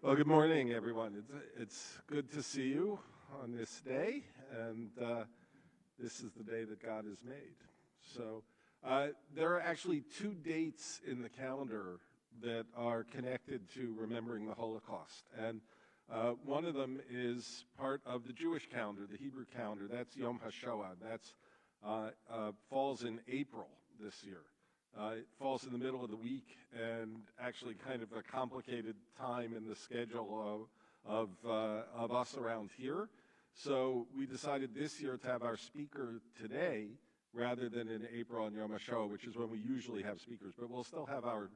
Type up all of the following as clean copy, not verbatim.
Well, good morning, everyone. It's good to see you on this day, and this is the day that God has made. So there are actually two dates in the calendar that are connected to remembering the Holocaust, and one of them is part of the Jewish calendar, the Hebrew calendar. That's Yom HaShoah. That's falls in April this year. It falls in the middle of the week, and actually kind of a complicated time in the schedule of us around here. So we decided this year to have our speaker today rather than in April on Yom HaShoah, which is when we usually have speakers. But we'll still have our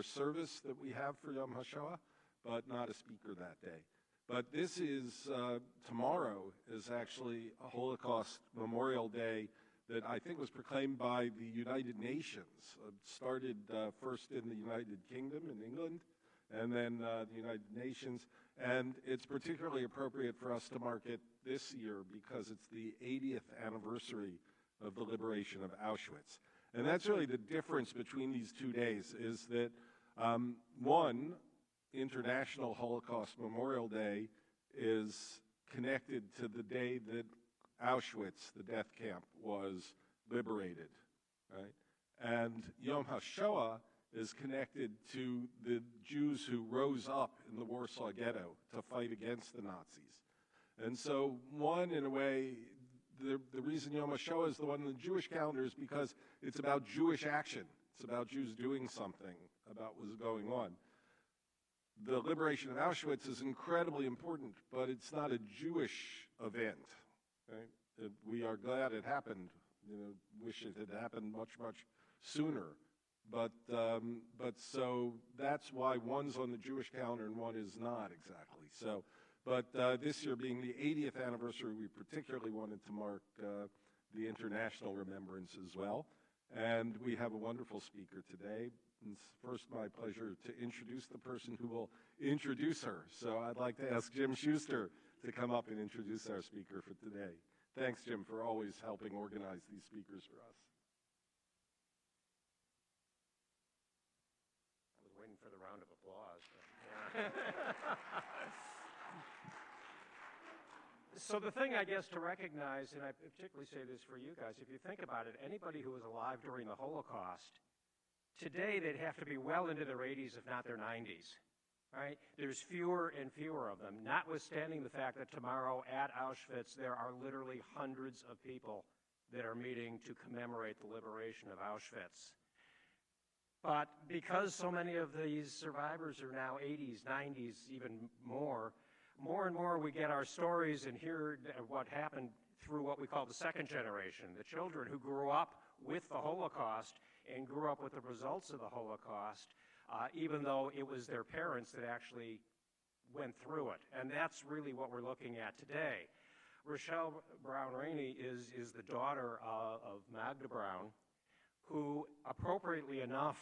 service that we have for Yom HaShoah, but not a speaker that day. But this is, tomorrow is actually a Holocaust Memorial Day that I think was proclaimed by the United Nations. Started first in the United Kingdom in England, and then the United Nations. And it's particularly appropriate for us to mark it this year because it's the 80th anniversary of the liberation of Auschwitz. And that's really the difference between these 2 days, is that one, International Holocaust Memorial Day is connected to the day that Auschwitz, the death camp, was liberated, right? And Yom HaShoah is connected to the Jews who rose up in the Warsaw Ghetto to fight against the Nazis. And so one, in a way, the reason Yom HaShoah is the one in the Jewish calendar is because it's about Jewish action. It's about Jews doing something about what was going on. The liberation of Auschwitz is incredibly important, but it's not a Jewish event. Right? We are glad it happened. Wish it had happened much, much sooner. But so that's why one's on the Jewish calendar and one is not exactly. So, but this year being the 80th anniversary, we particularly wanted to mark the international remembrance as well. And we have a wonderful speaker today. It's first my pleasure to introduce the person who will introduce her. So I'd like to ask Jim Schuster to come up and introduce our speaker for today. Thanks, Jim, for always helping organize these speakers for us. I was waiting for the round of applause. Yeah. So the thing, I guess, to recognize, and I particularly say this for you guys, if you think about it, anybody who was alive during the Holocaust, today they'd have to be well into their 80s, if not their 90s. Right? There's fewer and fewer of them, notwithstanding the fact that tomorrow at Auschwitz there are literally hundreds of people that are meeting to commemorate the liberation of Auschwitz. But because so many of these survivors are now 80s, 90s, even more and more we get our stories and hear what happened through what we call the second generation, the children who grew up with the Holocaust and grew up with the results of the Holocaust, even though it was their parents that actually went through it. And that's really what we're looking at today. Rochelle Brown Rainey is the daughter of Magda Brown, who, appropriately enough,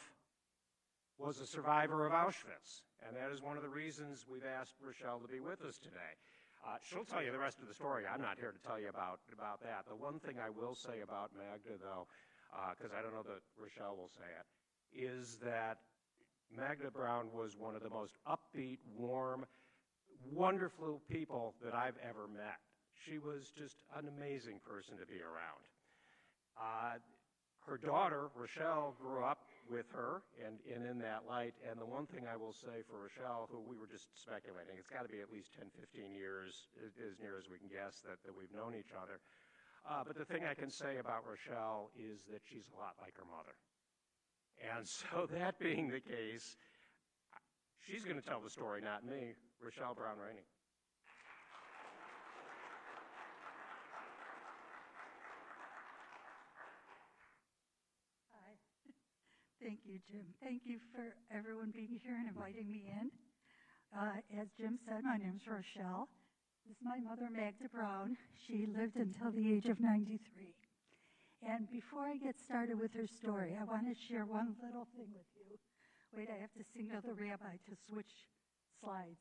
was a survivor of Auschwitz. And that is one of the reasons we've asked Rochelle to be with us today. She'll tell you the rest of the story. I'm not here to tell you about that. The one thing I will say about Magda, though, because I don't know that Rochelle will say it, is that Magda Brown was one of the most upbeat, warm, wonderful people that I've ever met. She was just an amazing person to be around. Her daughter, Rochelle, grew up with her and in that light. And the one thing I will say for Rochelle, who we were just speculating, it's got to be at least 10, 15 years, as near as we can guess, that we've known each other. But the thing I can say about Rochelle is that she's a lot like her mother. And so that being the case, she's going to tell the story, not me. Rochelle Brown Rainey. Hi. Thank you, Jim. Thank you for everyone being here and inviting me in. As Jim said, my name is Rochelle. This is my mother, Magda Brown. She lived until the age of 93. And before I get started with her story, I want to share one little thing with you. Wait, I have to signal the rabbi to switch slides.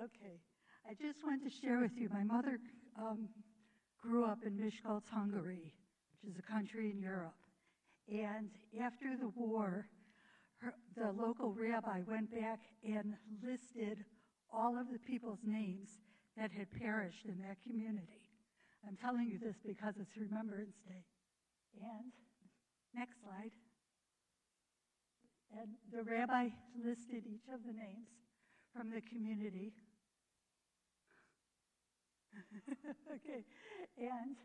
Okay, I just wanted to share with you, my mother grew up in Miskolc, Hungary, which is a country in Europe. And after the war, the local rabbi went back and listed all of the people's names that had perished in that community. I'm telling you this because it's Remembrance Day. And next slide. And the rabbi listed each of the names from the community. Okay, and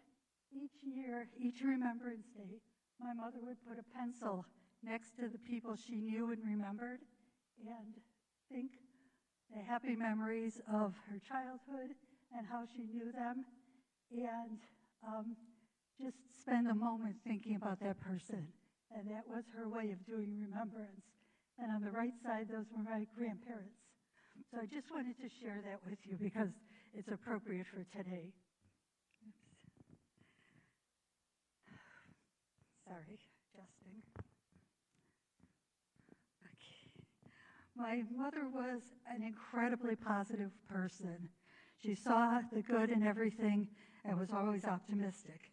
each year, each Remembrance Day, my mother would put a pencil next to the people she knew and remembered and think the happy memories of her childhood and how she knew them, and just spend a moment thinking about that person. And that was her way of doing remembrance. And on the right side, those were my grandparents. So I just wanted to share that with you because it's appropriate for today. Oops. Sorry, adjusting. Okay. My mother was an incredibly positive person. She saw the good in everything and was always optimistic.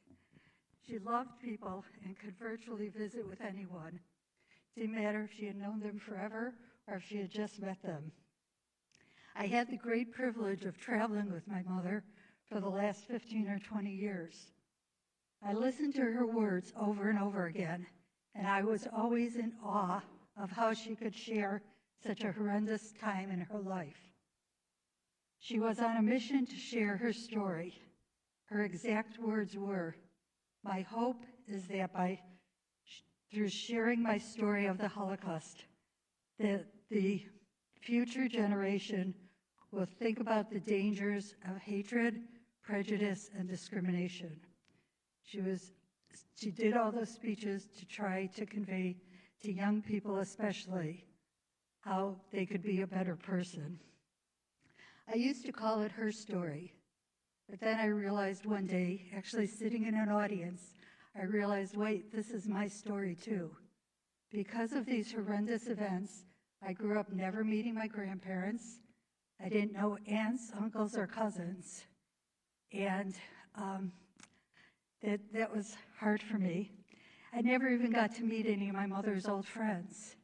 She loved people and could virtually visit with anyone. It didn't matter if she had known them forever or if she had just met them. I had the great privilege of traveling with my mother for the last 15 or 20 years. I listened to her words over and over again, and I was always in awe of how she could share such a horrendous time in her life. She was on a mission to share her story. Her exact words were, "My hope is that through sharing my story of the Holocaust, that the future generation will think about the dangers of hatred, prejudice, and discrimination." She did all those speeches to try to convey to young people especially how they could be a better person. I used to call it her story, but then I realized one day, actually sitting in an audience, I realized, wait, this is my story too. Because of these horrendous events, I grew up never meeting my grandparents. I didn't know aunts, uncles, or cousins. And that was hard for me. I never even got to meet any of my mother's old friends.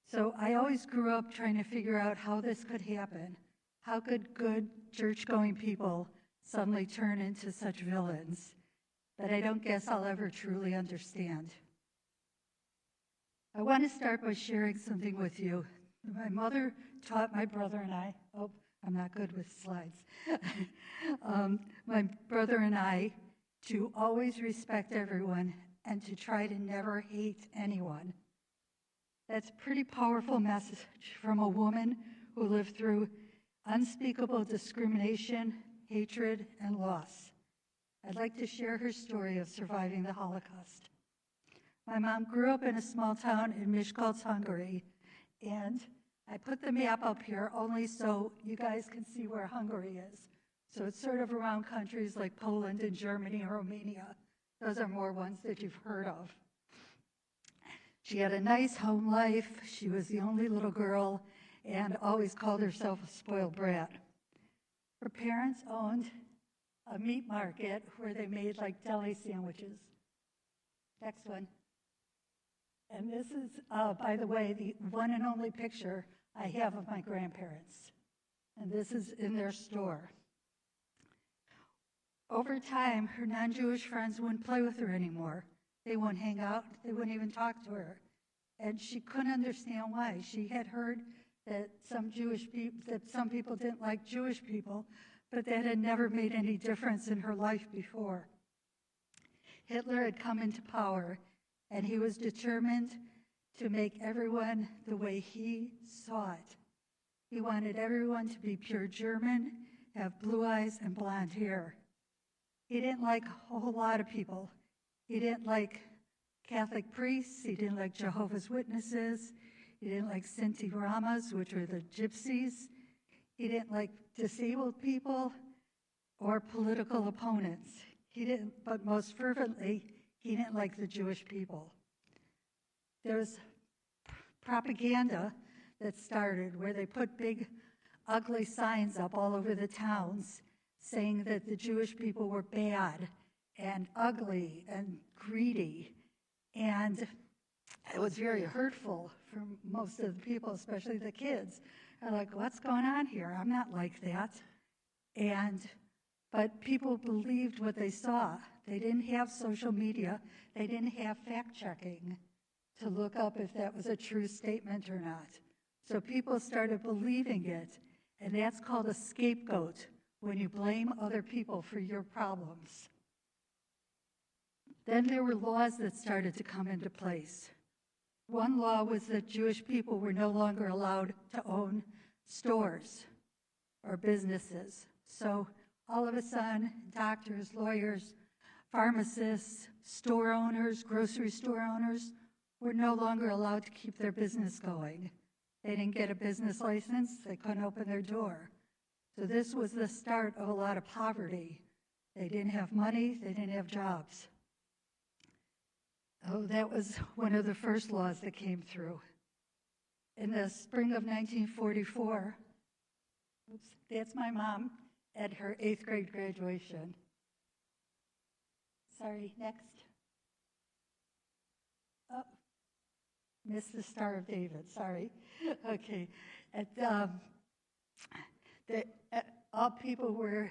So I always grew up trying to figure out how this could happen. How could good church-going people suddenly turn into such villains? But I don't guess I'll ever truly understand. I want to start by sharing something with you. My mother taught my brother and I, I'm not good with slides. My brother and I to always respect everyone and to try to never hate anyone. That's a pretty powerful message from a woman who lived through unspeakable discrimination, hatred, and loss. I'd like to share her story of surviving the Holocaust. My mom grew up in a small town in Miskolc, Hungary, and I put the map up here only so you guys can see where Hungary is. So it's sort of around countries like Poland and Germany and Romania. Those are more ones that you've heard of. She had a nice home life. She was the only little girl and always called herself a spoiled brat. Her parents owned a meat market where they made like deli sandwiches. Next one. And this is, by the way, the one and only picture I have of my grandparents. And this is in their store. Over time, her non-Jewish friends wouldn't play with her anymore. They wouldn't hang out. They wouldn't even talk to her. And she couldn't understand why. She had heard that some people didn't like Jewish people, but that had never made any difference in her life before. Hitler had come into power, and he was determined to make everyone the way he saw it. He wanted everyone to be pure German, have blue eyes and blonde hair. He didn't like a whole lot of people. He didn't like Catholic priests. He didn't like Jehovah's Witnesses. He didn't like Sinti Ramas, which were the gypsies. He didn't like disabled people or political opponents. But most fervently, he didn't like the Jewish people. There was propaganda that started where they put big, ugly signs up all over the towns saying that the Jewish people were bad and ugly and greedy. And it was very hurtful for most of the people, especially the kids. They're like, what's going on here? I'm not like that. But people believed what they saw. They didn't have social media. They didn't have fact-checking to look up if that was a true statement or not. So people started believing it, and that's called a scapegoat, when you blame other people for your problems. Then there were laws that started to come into place. One law was that Jewish people were no longer allowed to own stores or businesses. So all of a sudden, doctors, lawyers, pharmacists, store owners, grocery store owners were no longer allowed to keep their business going. They didn't get a business license, they couldn't open their door. So this was the start of a lot of poverty. They didn't have money, they didn't have jobs. Oh, that was one of the first laws that came through. In the spring of 1944, that's my mom at her 8th grade graduation. Sorry, next. Oh, missed the Star of David, sorry. Okay. All people were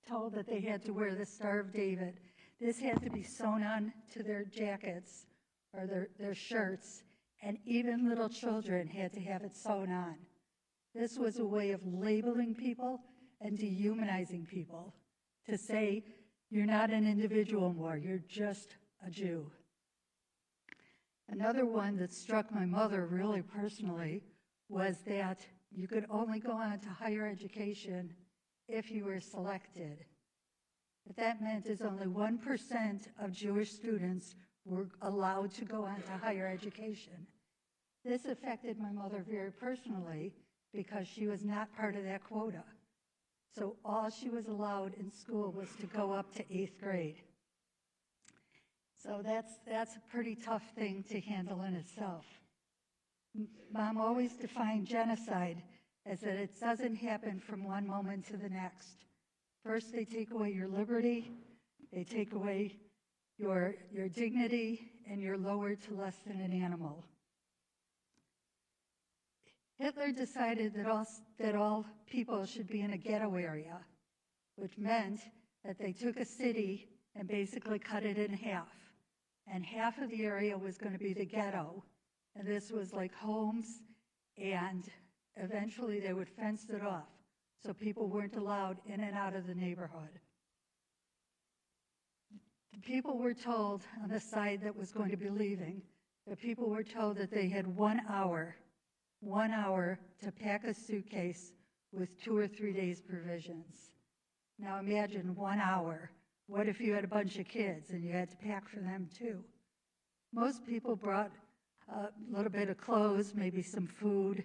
told that they had to wear the Star of David. This had to be sewn on to their jackets or their shirts, and even little children had to have it sewn on. This was a way of labeling people and dehumanizing people, to say, you're not an individual anymore, you're just a Jew. Another one that struck my mother really personally was that you could only go on to higher education if you were selected. What that meant is only 1% of Jewish students were allowed to go on to higher education. This affected my mother very personally because she was not part of that quota. So all she was allowed in school was to go up to 8th grade. So that's a pretty tough thing to handle in itself. Mom always defined genocide as that it doesn't happen from one moment to the next. First, they take away your liberty, they take away your dignity, and you're lowered to less than an animal. Hitler decided that all people should be in a ghetto area, which meant that they took a city and basically cut it in half. And half of the area was going to be the ghetto. And this was like homes, and eventually they would fence it off, so people weren't allowed in and out of the neighborhood. The people were told, on the side that was going to be leaving, the people were told that they had 1 hour to pack a suitcase with 2 or 3 days provisions. Now imagine 1 hour. What if you had a bunch of kids and you had to pack for them too? Most people brought a little bit of clothes, maybe some food,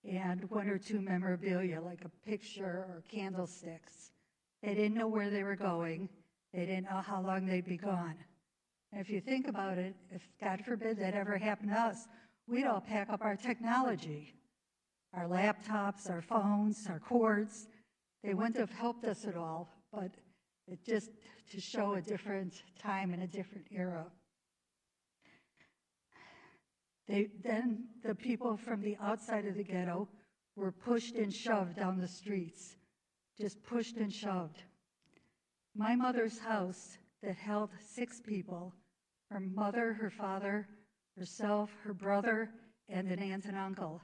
and 1 or 2 memorabilia, like a picture or candlesticks. They didn't know where they were going. They didn't know how long they'd be gone. And if you think about it, if God forbid that ever happened to us, we'd all pack up our technology, our laptops, our phones, our cords. They wouldn't have helped us at all, but it just to show a different time and a different era. Then the people from the outside of the ghetto were pushed and shoved down the streets, just pushed and shoved. My mother's house that held 6 people, her mother, her father, herself, her brother, and an aunt and uncle,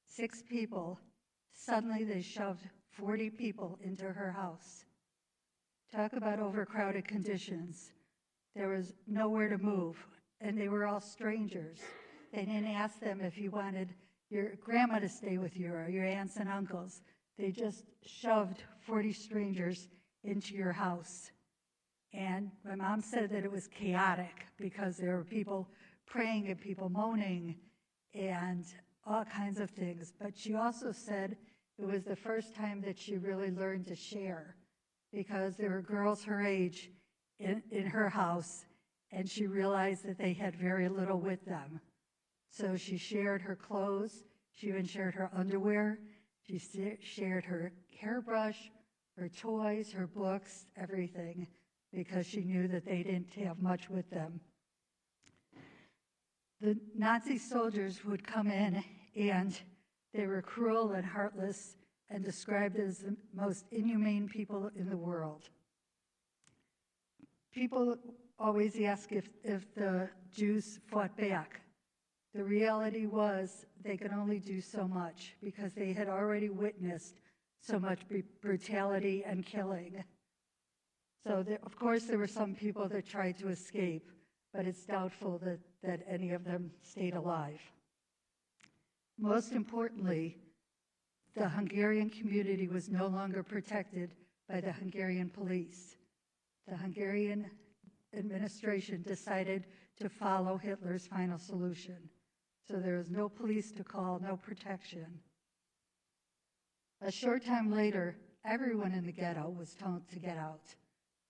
6 people, suddenly they shoved 40 people into her house. Talk about overcrowded conditions. There was nowhere to move, and they were all strangers. They didn't ask them if you wanted your grandma to stay with you or your aunts and uncles. They just shoved 40 strangers into your house. And my mom said that it was chaotic because there were people praying and people moaning and all kinds of things. But she also said it was the first time that she really learned to share, because there were girls her age in her house, and she realized that they had very little with them. So she shared her clothes, she even shared her underwear, she shared her hairbrush, her toys, her books, everything, because she knew that they didn't have much with them. The Nazi soldiers would come in, and they were cruel and heartless and described as the most inhumane people in the world. People always ask if the Jews fought back. The reality was they could only do so much because they had already witnessed so much brutality and killing. So, of course, there were some people that tried to escape, but it's doubtful that any of them stayed alive. Most importantly, the Hungarian community was no longer protected by the Hungarian police. The Hungarian administration decided to follow Hitler's final solution. So there was no police to call, no protection. A short time later, everyone in the ghetto was told to get out.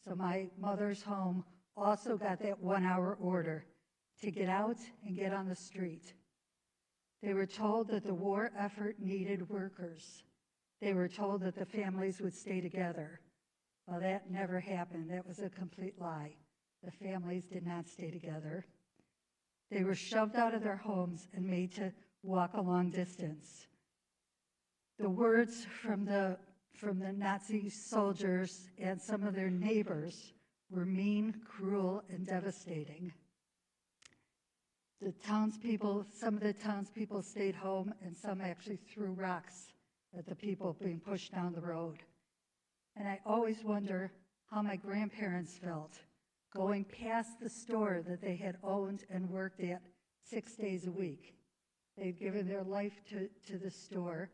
So my mother's home also got that 1-hour order to get out and get on the street. They were told that the war effort needed workers. They were told that the families would stay together. Well, that never happened. That was a complete lie. The families did not stay together. They were shoved out of their homes and made to walk a long distance. The words from the Nazi soldiers and some of their neighbors were mean, cruel, and devastating. Some of the townspeople stayed home, and some actually threw rocks at the people being pushed down the road. And I always wonder how my grandparents felt going past the store that they had owned and worked at 6 days a week. They'd given their life to the store.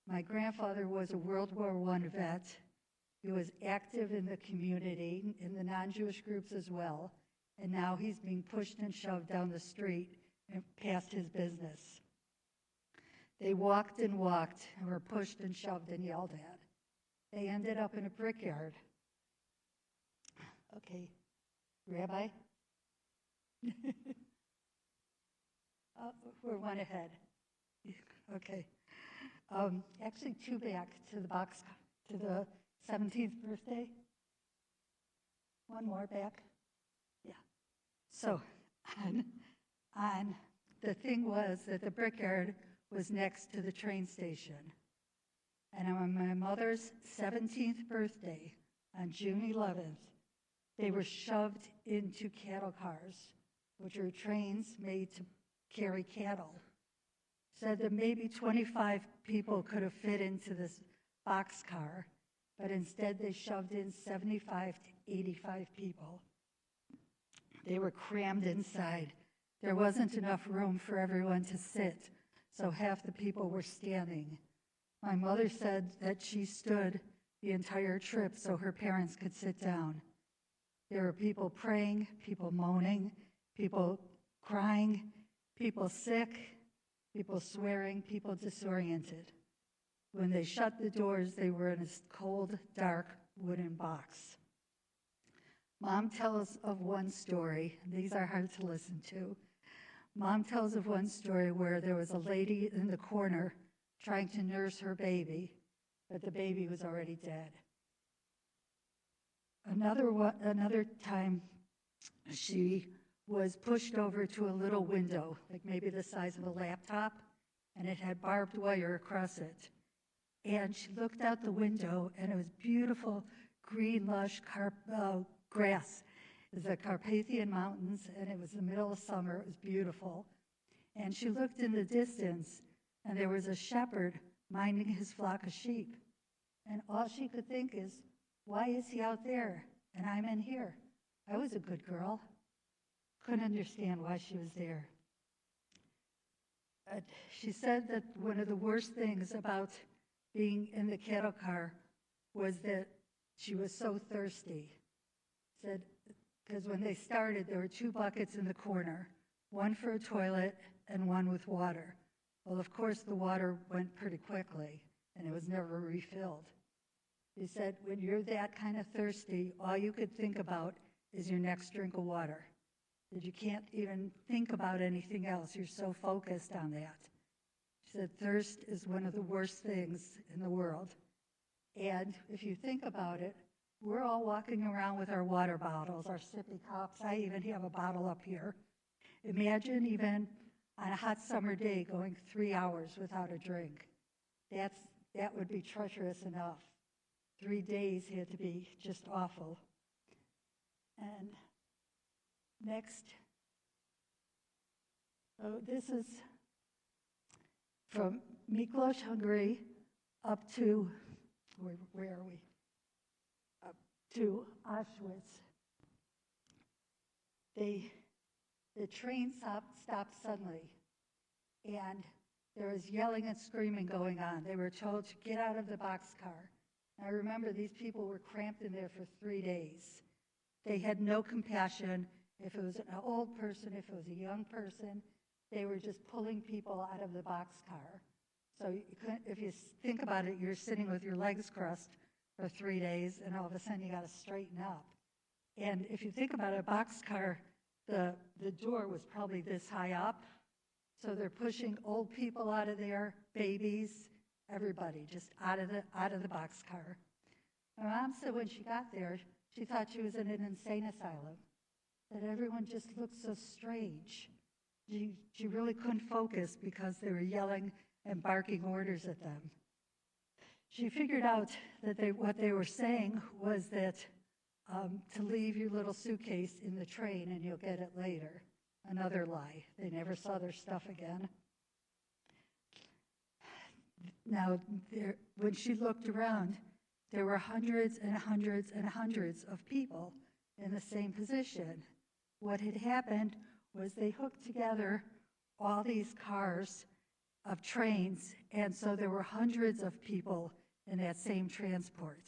My grandfather was a World War I vet. He was active in the community, in the non-Jewish groups as well, and now he's being pushed and shoved down the street and past his business. They walked and walked and were pushed and shoved and yelled at. They ended up in a brickyard. Okay, Rabbi? We're one ahead. Okay. Actually, 2 back to the box, to the 17th birthday. 1 more back. Yeah. So, on the thing was that the brickyard was next to the train station. And on my mother's 17th birthday, on June 11th, they were shoved into cattle cars, which are trains made to carry cattle. Said that maybe 25 people could have fit into this boxcar, but instead they shoved in 75 to 85 people. They were crammed inside. There wasn't enough room for everyone to sit, so half the people were standing. My mother said that she stood the entire trip so her parents could sit down. There were people praying, people moaning, people crying, people sick, people swearing, people disoriented. When they shut the doors, they were in a cold, dark, wooden box. Mom tells of one story. These are hard to listen to. Mom tells of one story where there was a lady in the corner trying to nurse her baby, but the baby was already dead. Another time, she was pushed over to a little window, like maybe the size of a laptop, and it had barbed wire across it. And she looked out the window, and it was beautiful green, lush grass. It was the Carpathian Mountains, and it was the middle of summer. It was beautiful. And she looked in the distance, and there was a shepherd minding his flock of sheep. And all she could think is, why is he out there and I'm in here? I was a good girl. Couldn't understand why she was there. She said that one of the worst things about being in the cattle car was that she was so thirsty. Said, because when they started, there were 2 buckets in the corner, one for a toilet and one with water. Well, of course, the water went pretty quickly, and it was never refilled. He said, when you're that kind of thirsty, all you could think about is your next drink of water. That you can't even think about anything else. You're so focused on that. She said, thirst is one of the worst things in the world. And if you think about it, we're all walking around with our water bottles, our sippy cups. I even have a bottle up here. Imagine even on a hot summer day going 3 hours without a drink. That would be treacherous enough. 3 days had to be just awful. And next, this is from Miklos, Hungary, up to, where are we? Up to Auschwitz. The train stopped suddenly, and there was yelling and screaming going on. They were told to get out of the boxcar. I remember these people were cramped in there for 3 days. They had no compassion. If it was an old person, if it was a young person, they were just pulling people out of the boxcar. So you couldn't, if you think about it, you're sitting with your legs crossed for 3 days, and all of a sudden you got to straighten up. And if you think about a boxcar, the door was probably this high up. So they're pushing old people out of there, babies, everybody, just out of the boxcar. My mom said when she got there, she thought she was in an insane asylum, that everyone just looked so strange. She really couldn't focus because they were yelling and barking orders at them. She figured out that what they were saying was that to leave your little suitcase in the train and you'll get it later. Another lie. They never saw their stuff again. Now, when she looked around, there were hundreds and hundreds and hundreds of people in the same position. What had happened was they hooked together all these cars of trains, and so there were hundreds of people in that same transport.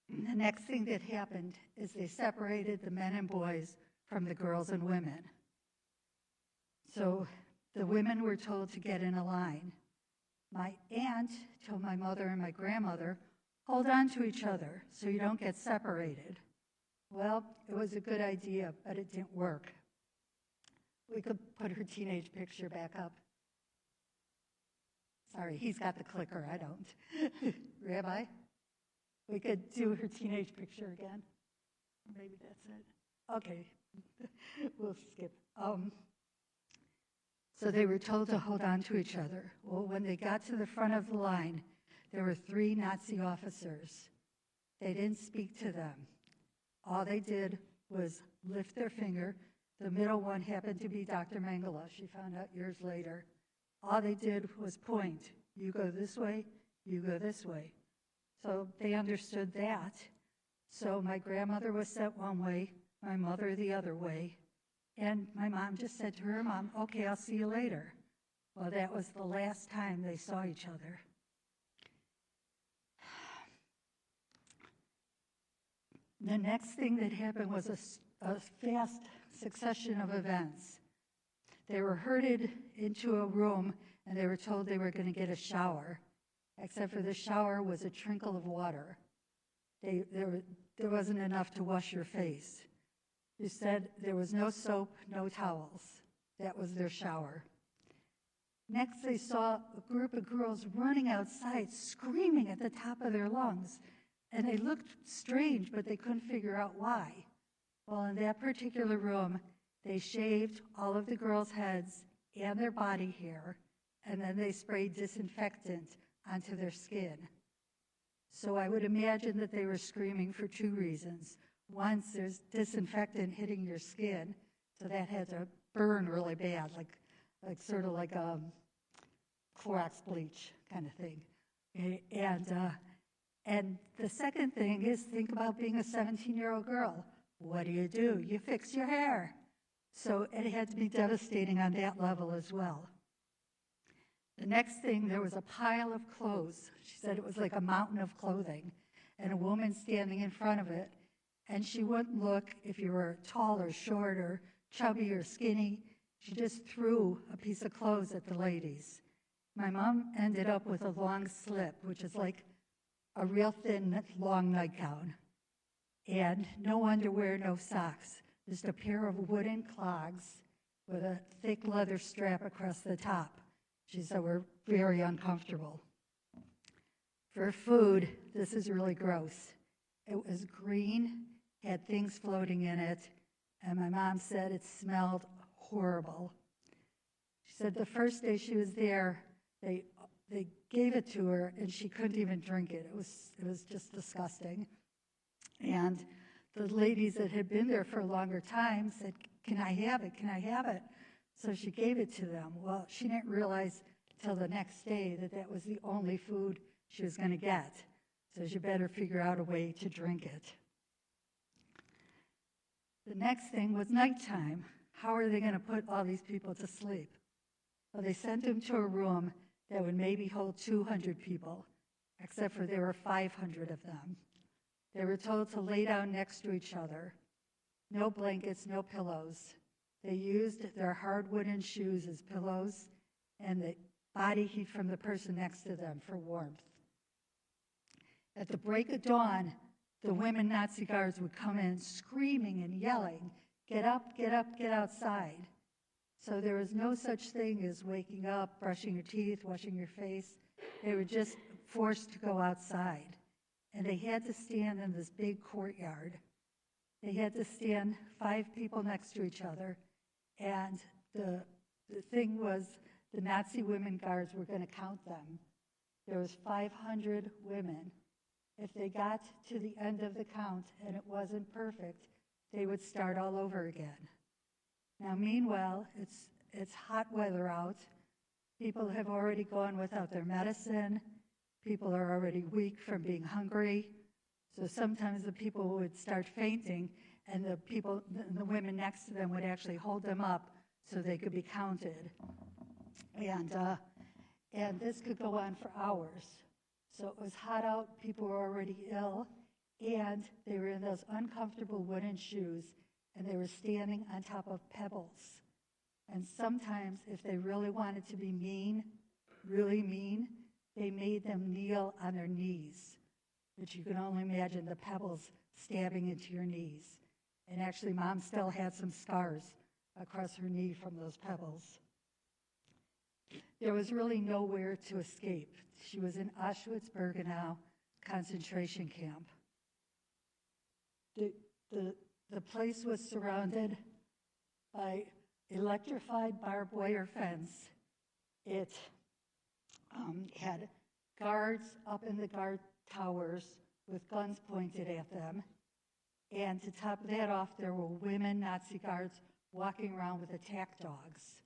The next thing that happened is they separated the men and boys from the girls and women. So the women were told to get in a line. My aunt told my mother and my grandmother, hold on to each other so you don't get separated. Well, it was a good idea, but it didn't work. We could put her teenage picture back up. Sorry, he's got the clicker, I don't. Rabbi? We could do her teenage picture again. Maybe that's it. Okay, we'll skip. So they were told to hold on to each other. Well, when they got to the front of the line, there were 3 Nazi officers. They didn't speak to them. All they did was lift their finger. The middle one happened to be Dr. Mengele. She found out years later. All they did was point. You go this way, you go this way. So they understood that. So my grandmother was sent one way, my mother the other way. And my mom just said to her mom, okay, I'll see you later. Well, that was the last time they saw each other. The next thing that happened was a fast succession of events. They were herded into a room, and they were told they were going to get a shower, except for the shower was a trickle of water. There wasn't enough to wash your face. They said there was no soap, no towels. That was their shower. Next, they saw a group of girls running outside, screaming at the top of their lungs. And they looked strange, but they couldn't figure out why. Well, in that particular room, they shaved all of the girls' heads and their body hair, and then they sprayed disinfectant onto their skin. So I would imagine that they were screaming for 2 reasons. One, there's disinfectant hitting your skin, so that had to burn really bad, like sort of like a Clorox bleach kind of thing. And the second thing is, think about being a 17-year-old girl. What do? You fix your hair. So it had to be devastating on that level as well. The next thing, there was a pile of clothes. She said it was like a mountain of clothing, and a woman standing in front of it. And she wouldn't look if you were tall or short or chubby or skinny. She just threw a piece of clothes at the ladies. My mom ended up with a long slip, which is like a real thin, long nightgown. And no underwear, no socks, just a pair of wooden clogs with a thick leather strap across the top. She said we're very uncomfortable. For food, this is really gross. It was green, had things floating in it, and my mom said it smelled horrible. said the first day she was there, they gave it to her, and she couldn't even drink it. It was just disgusting. And the ladies that had been there for a longer time said, "Can I have it? Can I have it?" So she gave it to them. Well, she didn't realize till the next day that that was the only food she was going to get. So she better figure out a way to drink it. The next thing was nighttime. How are they going to put all these people to sleep? Well, they sent them to a room that would maybe hold 200 people, except for there were 500 of them. They were told to lay down next to each other. No blankets, no pillows. They used their hard wooden shoes as pillows and the body heat from the person next to them for warmth. At the break of dawn, the women Nazi guards would come in screaming and yelling, "Get up, get up, get outside." So there was no such thing as waking up, brushing your teeth, washing your face. They were just forced to go outside. And they had to stand in this big courtyard. They had to stand 5 people next to each other. And the thing was, the Nazi women guards were going to count them. There was 500 women. If they got to the end of the count and it wasn't perfect, they would start all over again. Now, meanwhile, it's hot weather out. People have already gone without their medicine. People are already weak from being hungry. So sometimes the people would start fainting, and the women next to them would actually hold them up so they could be counted. And this could go on for hours. So it was hot out, people were already ill, and they were in those uncomfortable wooden shoes, and they were standing on top of pebbles. And sometimes, if they really wanted to be mean, really mean, they made them kneel on their knees. But you can only imagine the pebbles stabbing into your knees. And actually, Mom still had some scars across her knee from those pebbles. There was really nowhere to escape. She was in Auschwitz-Birkenau concentration camp. The place was surrounded by electrified barbed wire fence. It had guards up in the guard towers with guns pointed at them. And to top that off, there were women Nazi guards walking around with attack dogs.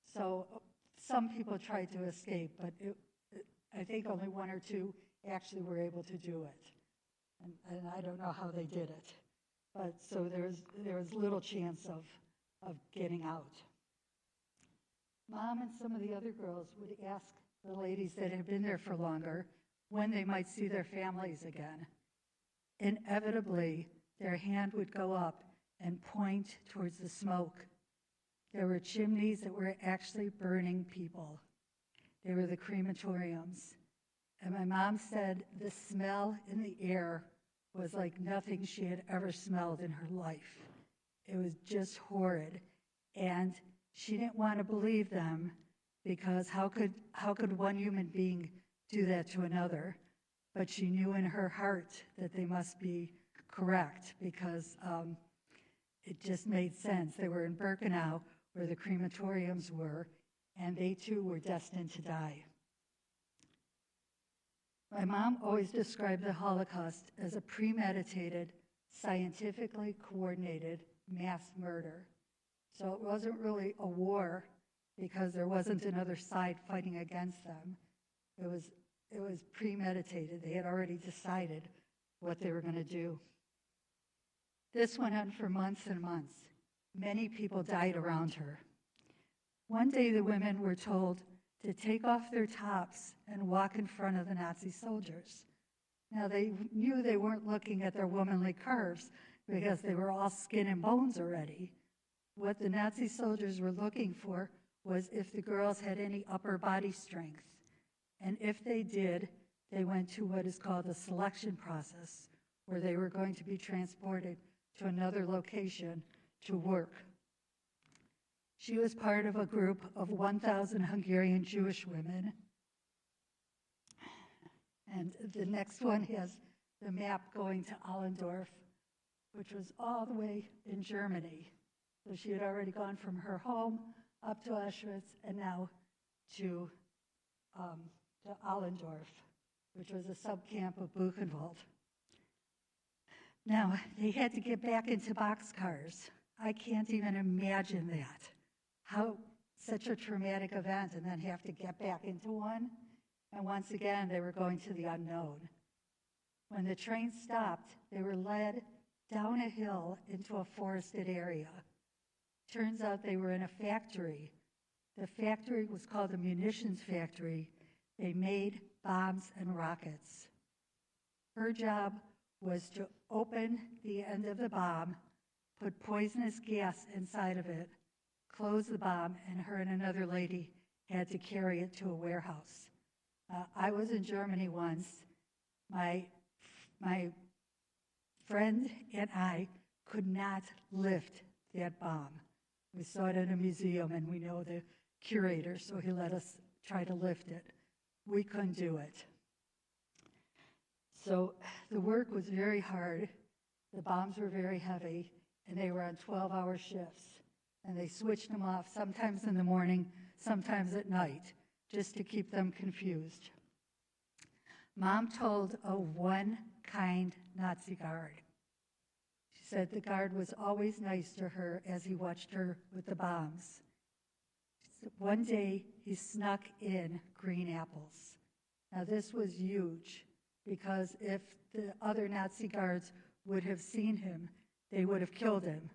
So some people tried to escape, but I think only 1 or 2 actually were able to do it. And I don't know how they did it. But so there was little chance of getting out. Mom and some of the other girls would ask the ladies that had been there for longer when they might see their families again. Inevitably, their hand would go up and point towards the smoke. There were chimneys that were actually burning people. They were the crematoriums. And my mom said the smell in the air was like nothing she had ever smelled in her life. It was just horrid. And she didn't want to believe them because how could one human being do that to another? But she knew in her heart that they must be correct because it just made sense. They were in Birkenau where the crematoriums were, and they too were destined to die. My mom always described the Holocaust as a premeditated, scientifically coordinated mass murder. So it wasn't really a war because there wasn't another side fighting against them. It was premeditated. They had already decided what they were going to do. This went on for months and months. Many people died around her. One day the women were told to take off their tops and walk in front of the Nazi soldiers. Now they knew they weren't looking at their womanly curves because they were all skin and bones already. What the Nazi soldiers were looking for was if the girls had any upper body strength. And if they did, they went to what is called a selection process, where they were going to be transported to another location to work. She was part of a group of 1,000 Hungarian Jewish women. And the next one has the map going to Allendorf, which was all the way in Germany. So she had already gone from her home up to Auschwitz, and now to Allendorf, which was a subcamp of Buchenwald. Now, they had to get back into boxcars. I can't even imagine that. How such a traumatic event, and then have to get back into one. And once again, they were going to the unknown. When the train stopped, they were led down a hill into a forested area. Turns out they were in a factory. The factory was called a munitions factory. They made bombs and rockets. Her job was to open the end of the bomb, put poisonous gas inside of it, close the bomb, and her and another lady had to carry it to a warehouse. I was in Germany once. My friend and I could not lift that bomb. We saw it in a museum, and we know the curator, so he let us try to lift it. We couldn't do it. So the work was very hard. The bombs were very heavy, and they were on 12-hour shifts. And they switched them off, sometimes in the morning, sometimes at night, just to keep them confused. Mom told of one kind Nazi guard. She said the guard was always nice to her as he watched her with the bombs. One day, he snuck in green apples. Now, this was huge, because if the other Nazi guards would have seen him, they would have killed him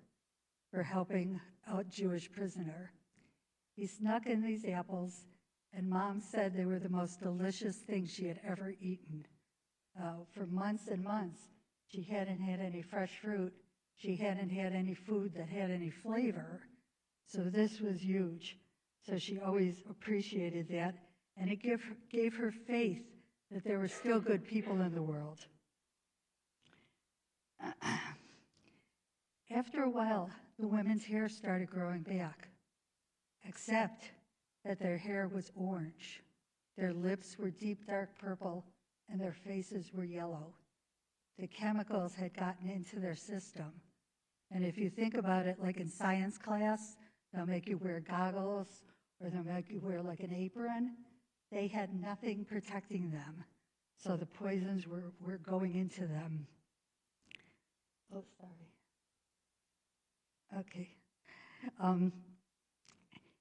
for helping a Jewish prisoner. He snuck in these apples, and Mom said they were the most delicious things she had ever eaten. For months and months, she hadn't had any fresh fruit. She hadn't had any food that had any flavor. So this was huge. So she always appreciated that, and it gave her faith that there were still good people in the world. After a while, the women's hair started growing back, except that their hair was orange. Their lips were deep dark purple, and their faces were yellow. The chemicals had gotten into their system. And if you think about it, like in science class, they'll make you wear goggles, or they'll make you wear like an apron. They had nothing protecting them. So the poisons were going into them. Oh, sorry. Okay.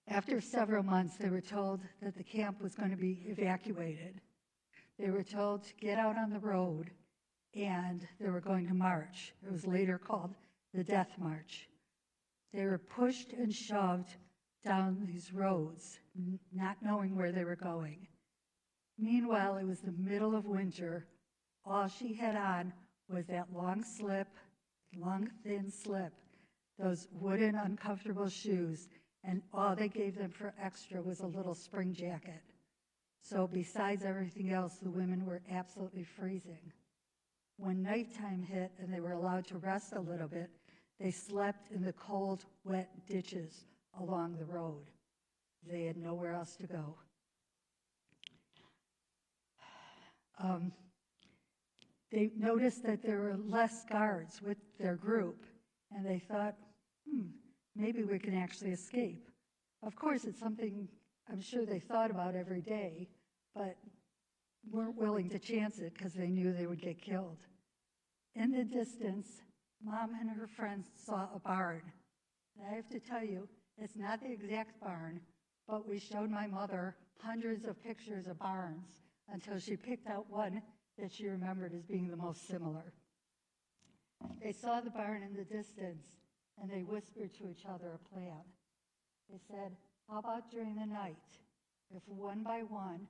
After several months, they were told that the camp was going to be evacuated. They were told to get out on the road, and they were going to march. It was later called the Death March. They were pushed and shoved down these roads, not knowing where they were going. Meanwhile, it was the middle of winter. All she had on was that long, thin slip, those wooden, uncomfortable shoes, and all they gave them for extra was a little spring jacket. So besides everything else, the women were absolutely freezing. When nighttime hit and they were allowed to rest a little bit, they slept in the cold, wet ditches along the road. They had nowhere else to go. They noticed that there were less guards with their group, and they thought, maybe we can actually escape. Of course, it's something I'm sure they thought about every day, but weren't willing to chance it because they knew they would get killed. In the distance, Mom and her friends saw a barn. And I have to tell you, it's not the exact barn, but we showed my mother hundreds of pictures of barns until she picked out one that she remembered as being the most similar. They saw the barn in the distance, and they whispered to each other a plan. They said, how about during the night, if one by one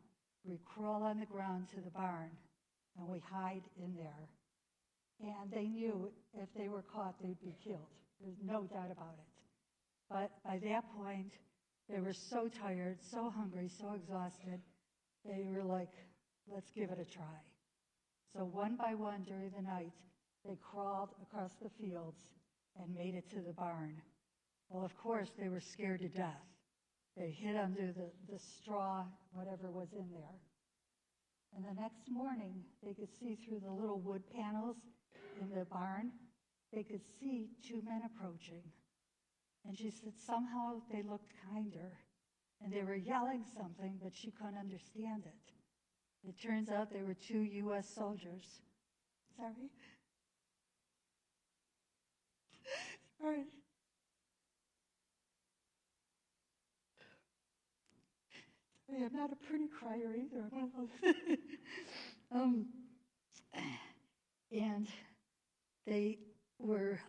we crawl on the ground to the barn and we hide in there? And they knew if they were caught, they'd be killed. There's no doubt about it. But by that point, they were so tired, so hungry, so exhausted, they were like, let's give it a try. So one by one during the night, they crawled across the fields and made it to the barn. Well, of course, they were scared to death. They hid under the straw, whatever was in there. And the next morning, they could see through the little wood panels in the barn, they could see two men approaching. And she said somehow they looked kinder, and they were yelling something, but she couldn't understand it. It turns out they were 2 U.S. soldiers. Sorry. Sorry. Sorry, I'm not a pretty crier either. I'm one of those. And they were,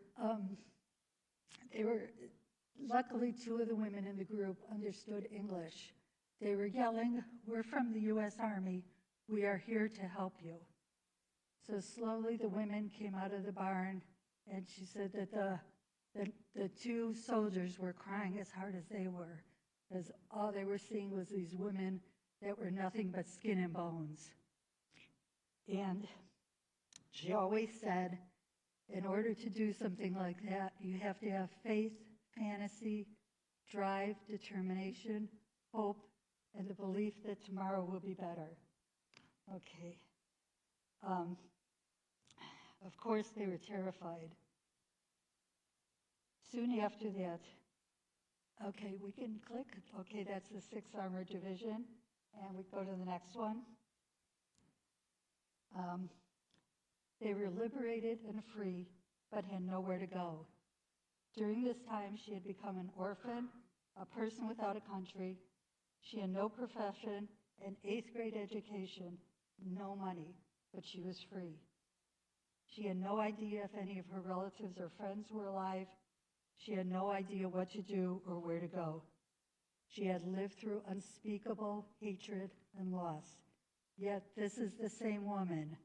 luckily 2 of the women in the group understood English. They were yelling, "We're from the U.S. Army. We are here to help you." So slowly the women came out of the barn, and she said that the 2 soldiers were crying as hard as they were, because all they were seeing was these women that were nothing but skin and bones. And she always said, in order to do something like that, you have to have faith, fantasy, drive, determination, hope, and the belief that tomorrow will be better. Okay. Of course, they were terrified. Soon after that, okay, we can click. Okay, that's the 6th Armored Division. And we go to the next one. They were liberated and free, but had nowhere to go. During this time, she had become an orphan, a person without a country. She had no profession, an 8th grade education, no money, but she was free. She had no idea if any of her relatives or friends were alive. She had no idea what to do or where to go. She had lived through unspeakable hatred and loss. Yet this is the same woman,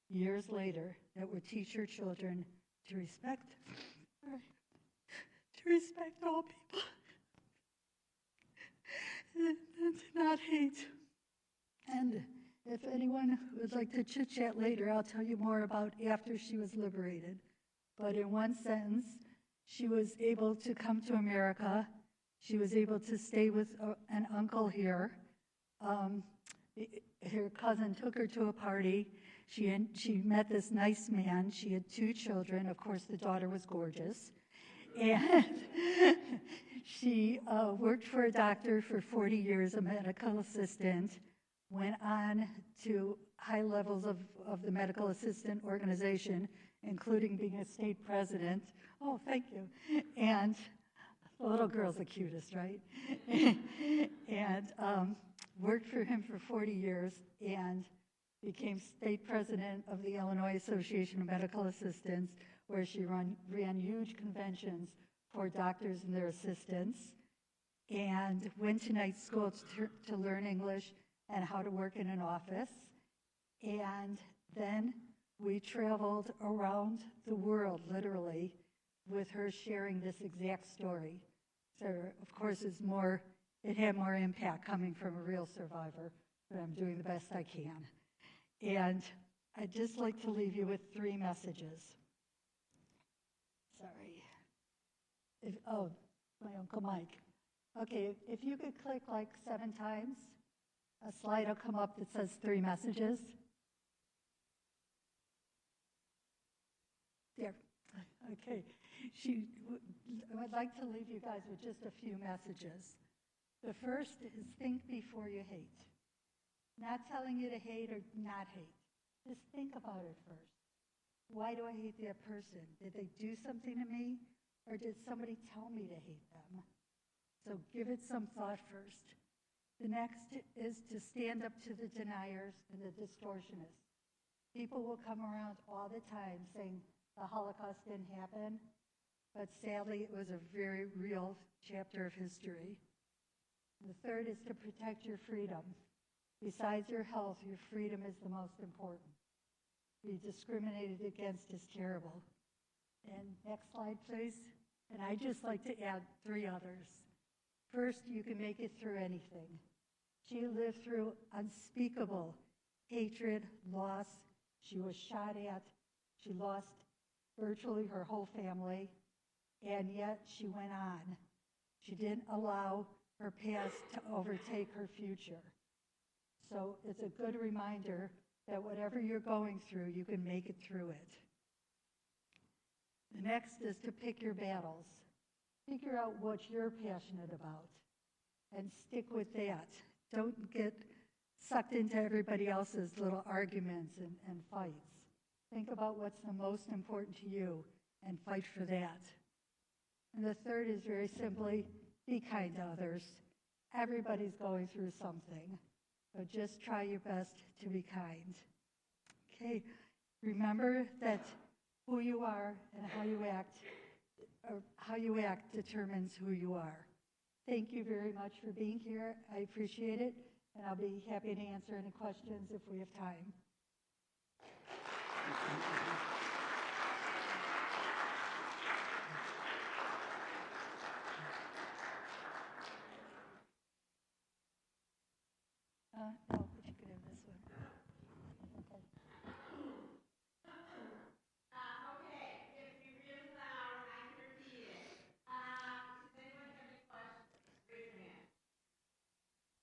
years later, that would teach her children to respect all people and to not hate. And if anyone would like to chit-chat later, I'll tell you more about after she was liberated. But in one sentence, she was able to come to America. She was able to stay with an uncle here. Her cousin took her to a party. She met this nice man. She had 2 children. Of course, the daughter was gorgeous. And she worked for a doctor for 40 years, a medical assistant, went on to high levels of the medical assistant organization, including being a state president. Oh, thank you. And the little girl's the cutest, right? And worked for him for 40 years and became state president of the Illinois Association of Medical Assistants, where she ran huge conventions for doctors and their assistants, and went to night school to learn English and how to work in an office. And then we traveled around the world, literally, with her sharing this exact story. So, of course, it had more impact coming from a real survivor, but I'm doing the best I can. And I'd just like to leave you with 3 messages. Sorry. My Uncle Mike. Okay, if you could click like 7 times, a slide will come up that says 3 messages. There. Okay. I would like to leave you guys with just a few messages. The first is think before you hate. Not telling you to hate or not hate. Just think about it first. Why do I hate that person? Did they do something to me? Or did somebody tell me to hate them? So give it some thought first. The next is to stand up to the deniers and the distortionists. People will come around all the time saying the Holocaust didn't happen, but sadly it was a very real chapter of history. The third is to protect your freedom. Besides your health, your freedom is the most important. Be discriminated against is terrible. And next slide, please. And I'd just like to add 3 others. First, you can make it through anything. She lived through unspeakable hatred, loss. She was shot at. She lost virtually her whole family. And yet she went on. She didn't allow her past to overtake her future. So it's a good reminder that whatever you're going through, you can make it through it. The next is to pick your battles. figure out what you're passionate about and stick with that. Don't get sucked into everybody else's little arguments and fights. Think about what's the most important to you and fight for that. And the third is very simply, be kind to others. Everybody's going through something, but just try your best to be kind. Okay, remember that who you are and how you act determines who you are. Thank you very much for being here. I appreciate it, and I'll be happy to answer any questions if we have time. No, but you could have this one. Okay. Okay, if you really loud, I can repeat it. Does anyone have any questions? Raise your hand.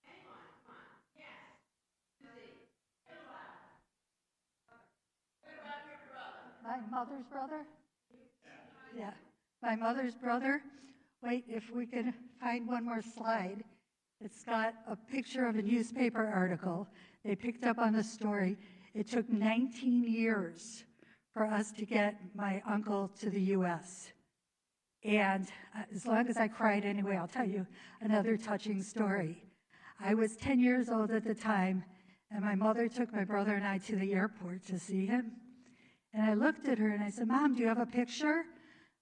Anyone? Come on. Yes. Susie. Get loud. What about your brother? My mother's brother? Yeah, my mother's brother. Wait, if we could find one more slide. It's got a picture of a newspaper article. They picked up on the story. It took 19 years for us to get my uncle to the U.S. And as long as I cried anyway, I'll tell you another touching story. I was 10 years old at the time, and my mother took my brother and I to the airport to see him. And I looked at her and I said, "Mom, do you have a picture?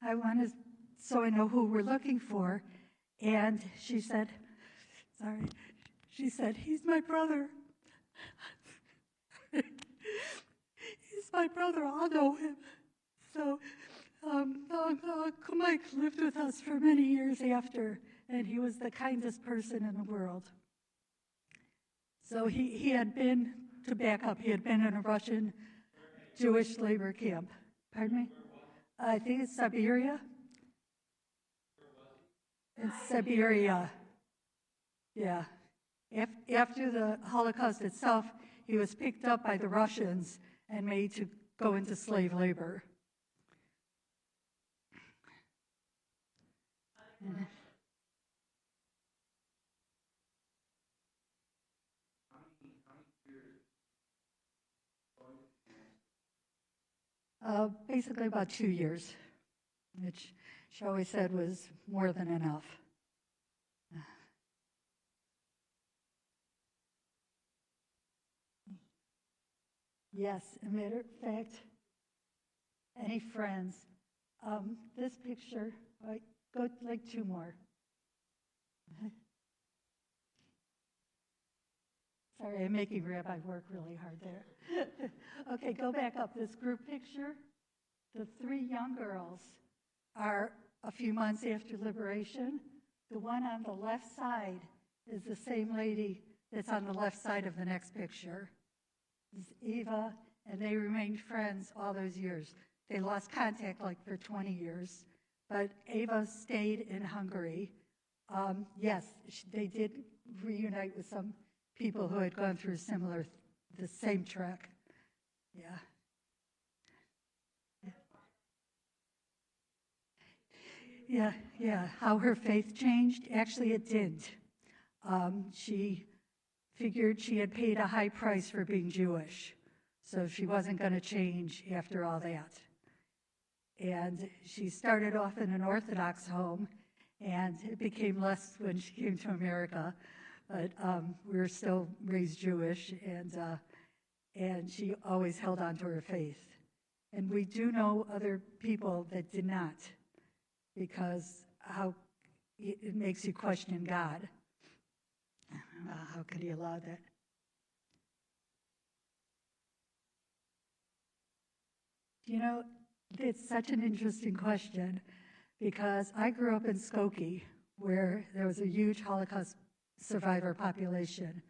I want to, so I know who we're looking for." And she said, "He's my brother." He's my brother, I'll know him. So Uncle Mike lived with us for many years after, and he was the kindest person in the world. So he had been, to back up, he had been in a Russian Jewish labor camp. Pardon me? I think it's Siberia. In Siberia. Yeah. After the Holocaust itself, he was picked up by the Russians and made to go into slave labor. Basically about 2 years, which she always said was more than enough. Yes, as a matter of fact, any friends? This picture, go like 2 more. Sorry, I'm making Rabbi work really hard there. Okay, go back up. This group picture, the 3 young girls are a few months after liberation. The one on the left side is the same lady that's on the left side of the next picture. This is Eva, and they remained friends all those years. They lost contact like for 20 years, but Eva stayed in Hungary. Yes, they did reunite with some people who had gone through the same trek. Yeah. Yeah. How her faith changed? Actually, it didn't. She figured she had paid a high price for being Jewish, so she wasn't going to change after all that. And she started off in an Orthodox home, and it became less when she came to America. But we were still raised Jewish, and she always held on to her faith. And we do know other people that did not, because how it makes you question God. How could he allow that? You know, it's such an interesting question, because I grew up in Skokie, where there was a huge Holocaust survivor population.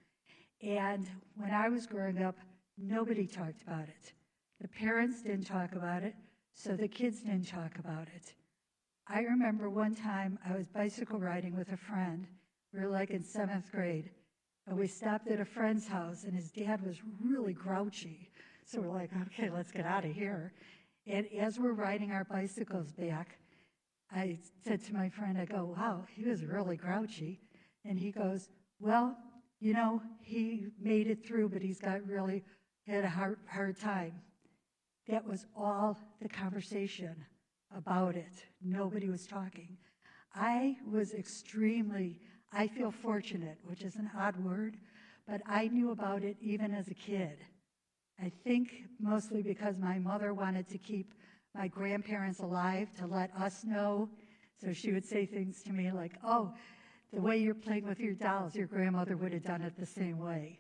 And when I was growing up, nobody talked about it. The parents didn't talk about it, so the kids didn't talk about it. I remember one time I was bicycle riding with a friend. We were like in 7th grade, and we stopped at a friend's house, and his dad was really grouchy. So we're like, okay, let's get out of here. And as we're riding our bicycles back, I said to my friend, I go, wow, he was really grouchy. And he goes, well, you know, he made it through, but he's had a hard time. That was all the conversation about it. Nobody was talking. I feel fortunate, which is an odd word, but I knew about it even as a kid. I think mostly because my mother wanted to keep my grandparents alive to let us know. So she would say things to me like, oh, the way you're playing with your dolls, your grandmother would have done it the same way.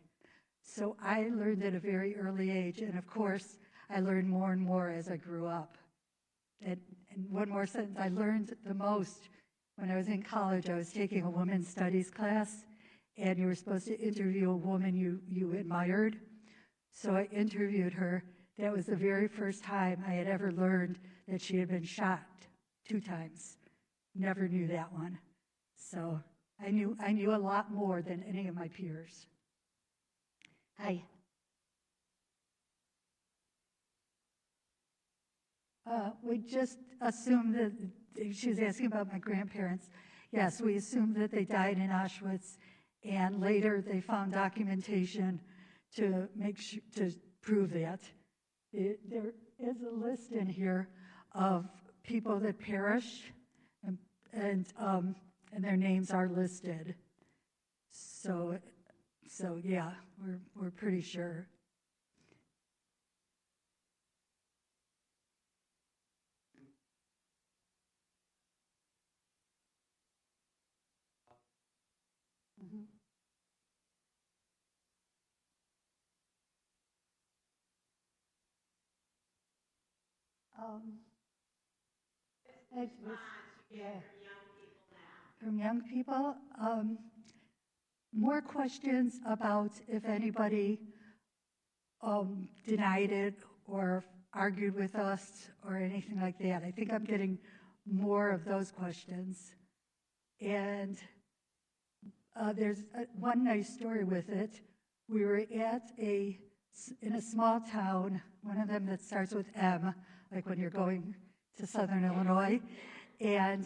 So I learned at a very early age, and of course, I learned more and more as I grew up. And one more sentence, I learned the most when I was in college. I was taking a women's studies class, and you were supposed to interview a woman you admired. So I interviewed her. That was the very first time I had ever learned that she had been shot 2 times. Never knew that one. So I knew a lot more than any of my peers. Hi. We just assumed that she was asking about my grandparents. Yes, we assumed that they died in Auschwitz, and later they found documentation to prove that. There is a list in here of people that perished, and their names are listed. So yeah, we're pretty sure. Mhm. Response you Yeah, get from young people now. from young people, more questions about if anybody denied it or argued with us or anything like that. I think I'm getting more of those questions. And there's one nice story with it. We were in a small town, one of them that starts with M, like when you're going to Southern Illinois, and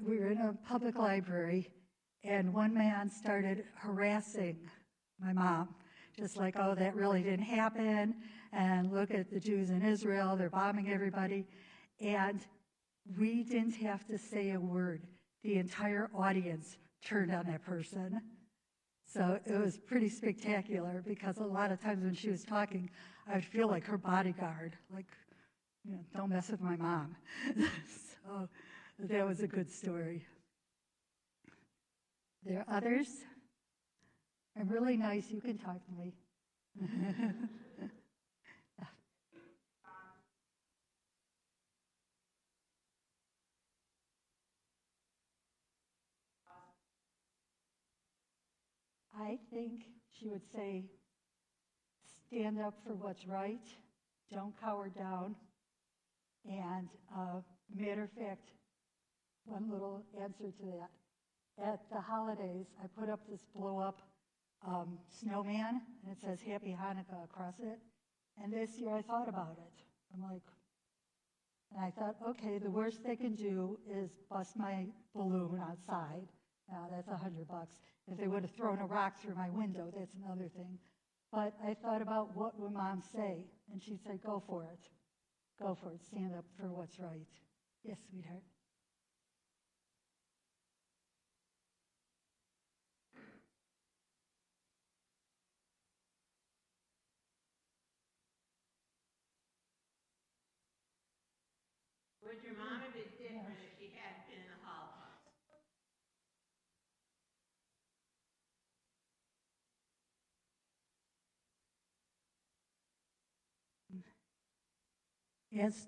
we were in a public library, and one man started harassing my mom, just like, oh, that really didn't happen, and look at the Jews in Israel, they're bombing everybody. And we didn't have to say a word. The entire audience turned on that person. So it was pretty spectacular, because a lot of times when she was talking, I would feel like her bodyguard, like, don't mess with my mom. So that was a good story. There are others. I'm really nice. You can talk to me. I think she would say, stand up for what's right, don't cower down, and matter of fact, one little answer to that. At the holidays, I put up this blow-up snowman, and it says Happy Hanukkah across it. And this year I thought about it. And I thought, okay, the worst they can do is bust my balloon outside. Now that's $100. If they would have thrown a rock through my window, that's another thing. But I thought about what would Mom say, and she'd say, go for it. Go for it. Stand up for what's right. Yes, sweetheart. Would your mom have been different if she hadn't been in the Holocaust? Yes,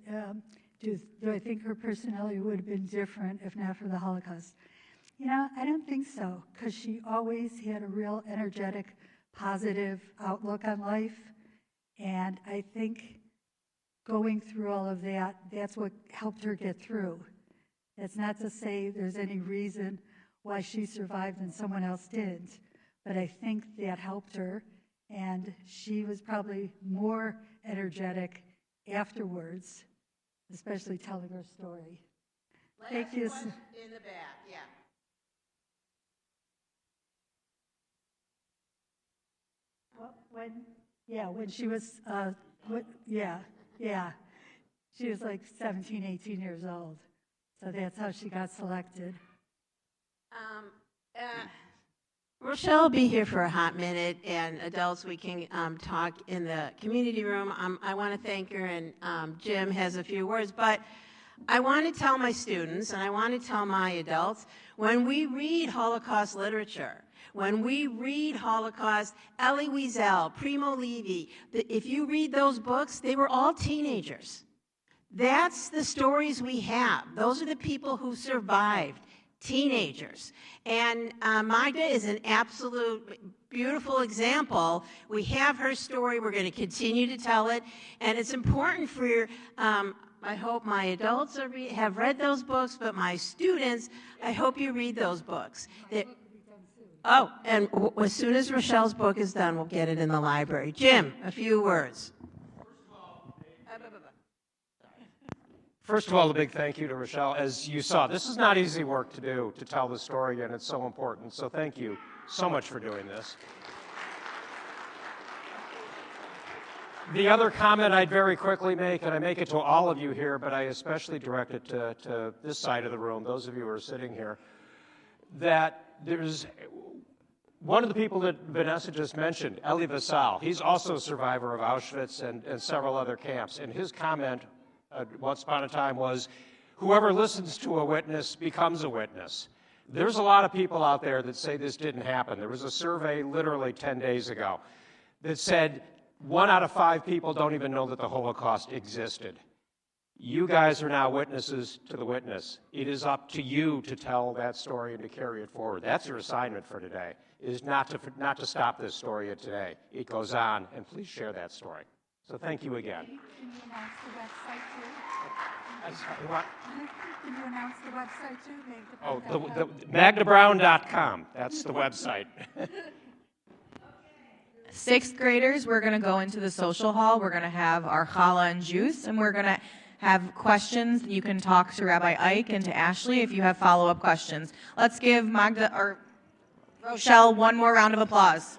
do I think her personality would have been different if not for the Holocaust? I don't think so, because she always had a real energetic, positive outlook on life. And I think going through all of that, that's what helped her get through. That's not to say there's any reason why she survived and someone else didn't, but I think that helped her, and she was probably more energetic afterwards especially telling her story. Last Thank you. one in the back, yeah. When she was, she was like 17, 18 years old. So that's how she got selected. Rochelle will be here for a hot minute, and adults, we can talk in the community room. I want to thank her, and Jim has a few words, but I want to tell my students, and I want to tell my adults, when we read Holocaust literature, when we read Holocaust, Elie Wiesel, Primo Levi, if you read those books, they were all teenagers. That's the stories we have. Those are the people who survived, teenagers. And Magda is an absolute beautiful example. We have her story. We're going to continue to tell it. And it's important for, I hope my adults have read those books, but my students, I hope you read those books. And as soon as Rochelle's book is done, we'll get it in the library. Jim, a few words. First of all, a big thank you to Rochelle. As you saw, this is not easy work to do, to tell the story, and it's so important. So thank you so much for doing this. The other comment I'd very quickly make, and I make it to all of you here, but I especially direct it to this side of the room, those of you who are sitting here, that there's one of the people that Vanessa just mentioned, Elie Wiesel. He's also a survivor of Auschwitz and several other camps, and his comment once upon a time was, whoever listens to a witness becomes a witness. There's a lot of people out there that say this didn't happen. There was a survey literally 10 days ago that said 1 out of 5 people don't even know that the Holocaust existed. You guys are now witnesses to the witness. It is up to you to tell that story and to carry it forward. That's your assignment for today, is not to stop this story at today. It goes on, and please share that story. So thank you again. Can you announce the website too? What? Can you announce the website too? Oh, MagdaBrown.com. That's the website. 6th graders, we're going to go into the social hall. We're going to have our challah and juice, and we're going to have questions. You can talk to Rabbi Ike and to Ashley if you have follow-up questions. Let's give Magda or Rochelle one more round of applause.